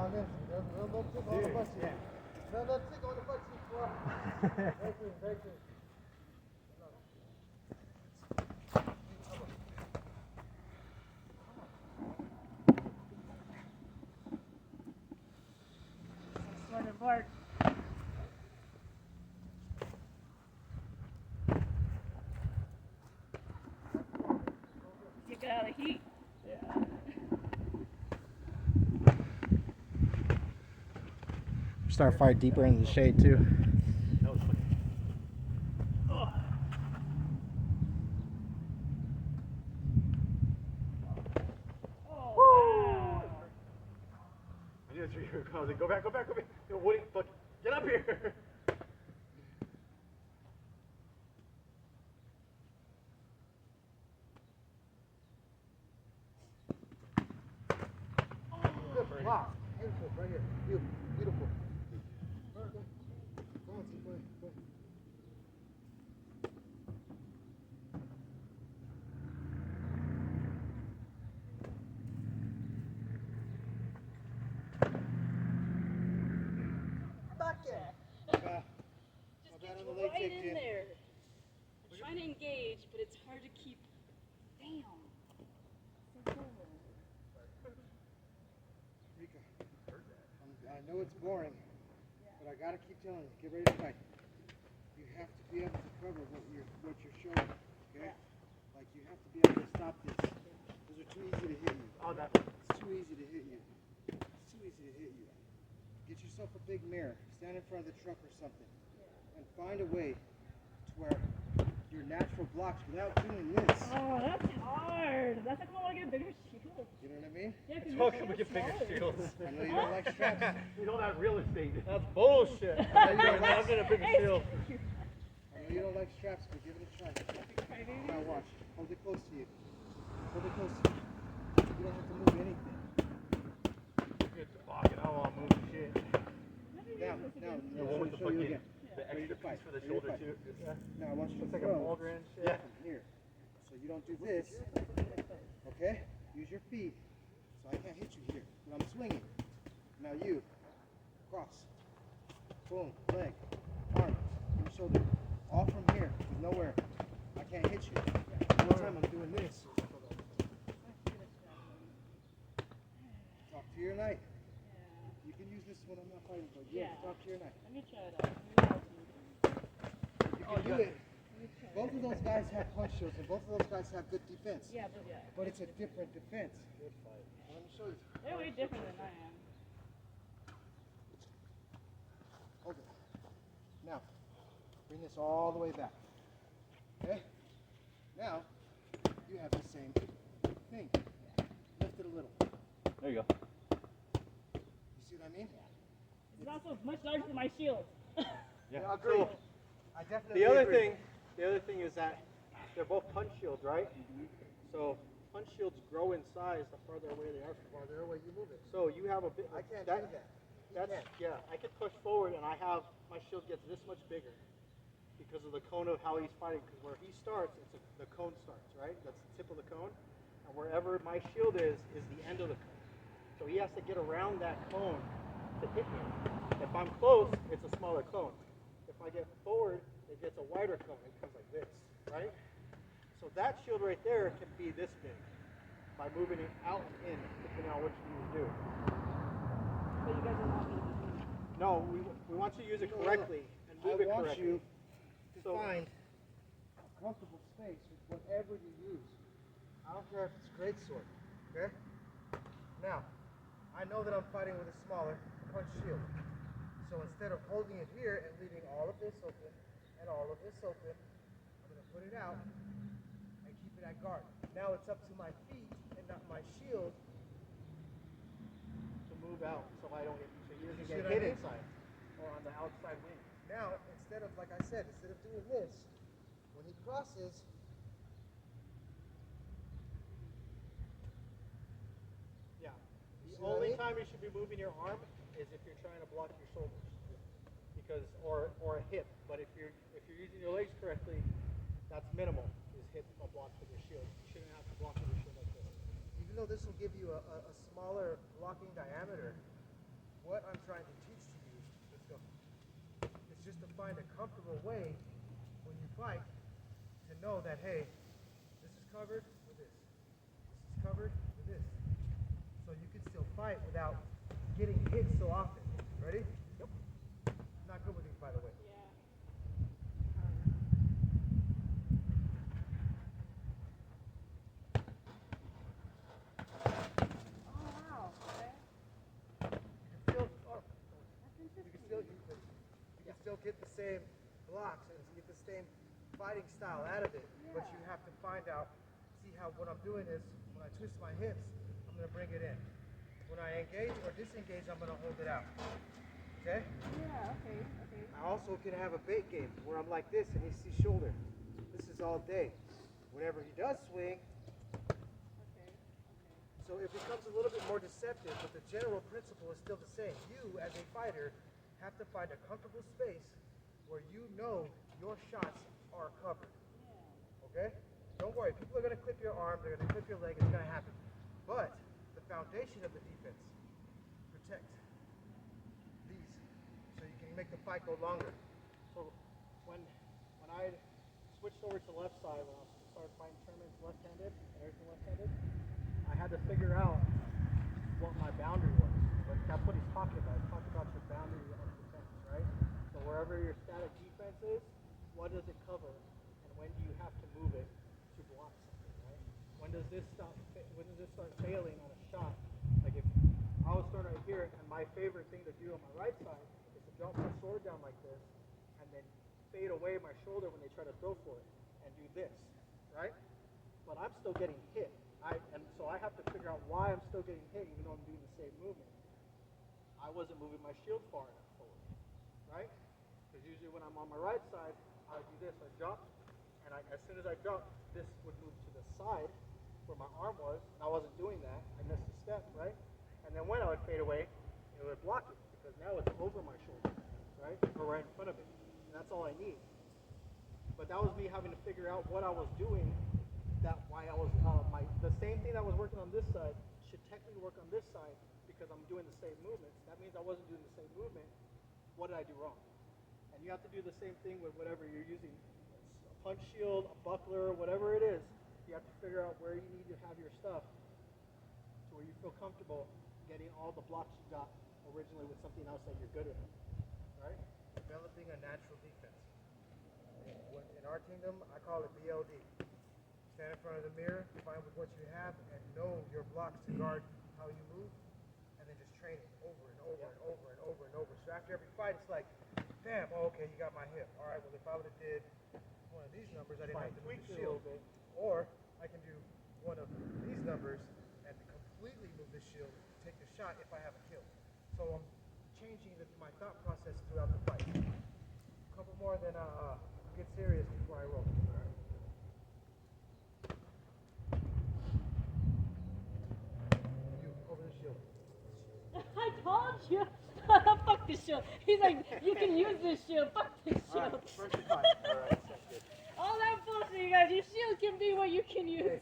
on this. No tick on the butt cheek. No tick on the butt cheek, bro. Very clean, very clean. Smart and Bart. Take it out of the heat. Yeah. Start fight deeper into the shade too. That was funny. Oh. Oh, wow. I knew that's where you were going. I was like, go back, go back, go back. Yo, Woody, fuck, get up here. Good block. Beautiful, right here. Beautiful. Go on, T, go ahead. Back there. Just get you right in there. I'm trying to engage, but it's hard to keep. Damn. Rika, I know it's boring, but I gotta keep telling you, get ready to fight. You have to be able to cover what you're showing, okay? Like you have to be able to stop this. Those are too easy to hit you. Oh, that one. It's too easy to hit you. It's too easy to hit you. Get yourself a big mirror, stand in front of the truck or something, and find a way to where your natural blocks without doing this. Oh, that's hard. That's like I want to get a bigger shield. You know what I mean? Yeah, because How come we get bigger shields? I know you don't like straps. We don't have real estate. That's bullshit. I know you don't Now I'm like, getting a bigger shield. I know you don't like straps, but give it a try. Now watch. Hold it close to you. Hold it close to you. You don't have to move anything. Good pocket. I don't want to move shit. Now, The one with the show you fucking, again. the Ready to extra fight. piece for the Ready to shoulder fight. too. Yeah. Now I want you to It's like a throw Malgren shit. from here. So you don't do this. Okay? Use your feet. So I can't hit you here. But I'm swinging. Now you. Cross. Boom. Leg. Arm. Your shoulder. All from here. There's nowhere. I can't hit you. The whole time I'm doing this. Talk to your knight. You can use this when I'm not fighting, but yeah, talk to your knight. Let me try it out. You can do it. Both of those guys have punch shields, and both of those guys have good defense. Yeah. But it's a different defense. Good fight. Let me show you. They're way different than I am. Hold it. Now, bring this all the way back. Okay? Now, you have the same thing. Lift it a little. There you go. You see what I mean? It's also much larger than my shield. Yeah, I agree. I definitely The other agree. thing is that they're both punch shields, right? So punch shields grow in size the farther away they are from you. Farther away you move it. So you have a bit. I can't do that. Yeah. I could push forward, and I have my shield gets this much bigger because of the cone of how he's fighting. Because where he starts, the cone starts, right? That's the tip of the cone, and wherever my shield is the end of the cone. So he has to get around that cone to hit me. If I'm close, it's a smaller cone. If I get forward, it gets a wider cone. It comes like this, right? So that shield right there can be this big by moving it out and in, depending on what you need to do. But you guys don't want me to be doing that. No, we want you to use it correctly and move it I want correctly. you to find a comfortable space with whatever you use. I don't care if it's greatsword, okay? Now, I know that I'm fighting with a smaller punch shield. So instead of holding it here and leaving all of this open and all of this open, I'm going to put it out and keep it at guard. Now it's up to my feet and not my shield. To move out so I don't get so he doesn't See get what I hit mean? inside or on the outside wing. Now, instead of, like I said, instead of doing this, when he crosses, Yeah. See The what I only mean? time you should be moving your arm is if you're trying to block your shoulders. Because or a hip. But if you're using your legs correctly, that's minimal. Is hit a block with your shield. You shouldn't have to block with your shield like this. even though this will give you a smaller blocking diameter, what I'm trying to teach to you, let's go, is just to find a comfortable way when you fight to know that, hey, this is covered with this. This is covered with this. So you can still fight without getting hit so often. Ready? Yep. Not good with these, by the way. Yeah. Oh, wow. Okay. You can still get the same blocks and get the same fighting style out of it, but you have to find out, see how what I'm doing is when I twist my hips, I'm going to bring it in. When I engage or disengage, I'm going to hold it out. Okay? Yeah, okay, okay. I also can have a bait game where I'm like this and he sees shoulder. This is all day. Whenever he does swing, Okay, okay. so it becomes a little bit more deceptive, but the general principle is still the same. You, as a fighter, have to find a comfortable space where you know your shots are covered. Okay? Don't worry. People are going to clip your arm. They're going to clip your leg. It's going to happen. But the foundation of the defense, protect these so you can make the fight go longer. So when I switched over to left side, when I started fighting tournaments left-handed and everything left-handed, I had to figure out what my boundary was. Like, that's what he's talking about. He's talking about your boundary of defense, right? So wherever your static defense is, what does it cover, and when do you have to move it to block something, right? When does this start failing on a shot? Like if I was throwing right here, and my favorite thing to do on my right side is to drop my sword down like this, and then fade away my shoulder when they try to throw for it, and do this, right? But I'm still getting hit. And so I have to figure out why I'm still getting hit even though I'm doing the same movement. I wasn't moving my shield far enough forward, right? Because usually when I'm on my right side, I would do this, I drop, and as soon as I drop, this would move to the side where my arm was, and I wasn't doing that. I missed a step, right? And then when I would fade away, it would block it, because now it's over my shoulder, right? Or right in front of it. And that's all I need. But that was me having to figure out what I was doing, that why I was, the same thing that was working on this side should technically work on this side because I'm doing the same movements. That means I wasn't doing the same movement. What did I do wrong? And you have to do the same thing with whatever you're using. A punch shield, a buckler, whatever it is. You have to figure out where you need to have your stuff to where you feel comfortable getting all the blocks you got originally with something else that you're good at. Right? Developing a natural defense. In our kingdom, I call it BLD. Stand in front of the mirror, find with what you have, and know your blocks to guard how you move, and then just train it over and over and over and over and over. So after every fight, it's like, bam, oh, okay, you got my hip. All right, well, if I would have did one of these numbers, I didn't have to move the shield. Or I can do one of these numbers and completely move the shield, take the shot if I have a kill. So I'm changing my thought process throughout the fight. A couple more, then I'll get serious before I roll. All right. Over the shield. I told you. Fuck this shield. He's like, you can use this shield. Fuck this shield. All right, first and fight. All right, sounds good. All that bullshit, you guys. Your shield can be what you can use.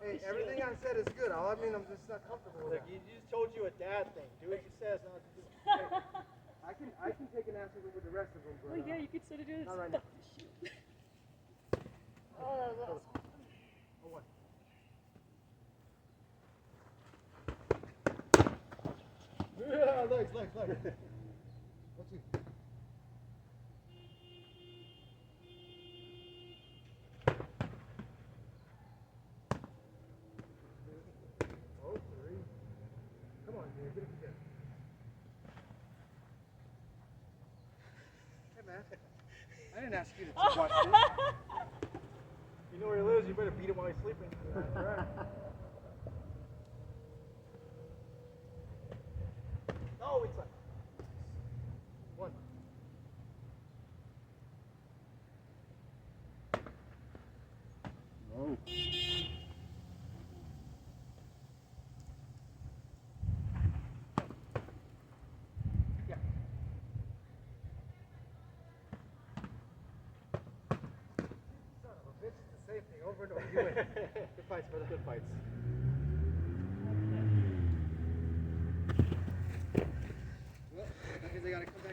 Hey, everything I said is good. All I mean, I'm just not comfortable with Look, that. he just told you a dad thing. Do what he says, not do it. I can take an answer with the rest of them, but Oh yeah, you could sort of do this. not right Fuck now. this shield. Oh, that was awesome. Oh, what? Yeah, legs. What's you? Oh, 3. Come on, dude, get it together. Hey, man. I didn't ask you to watch this. You know where he lives, you better beat him while he's sleeping. That's right. Oh, it's like 1. Oh. Yeah. Son of a bitch, it's the same thing over and over. You win. good fights, brother. Good fights. they gotta come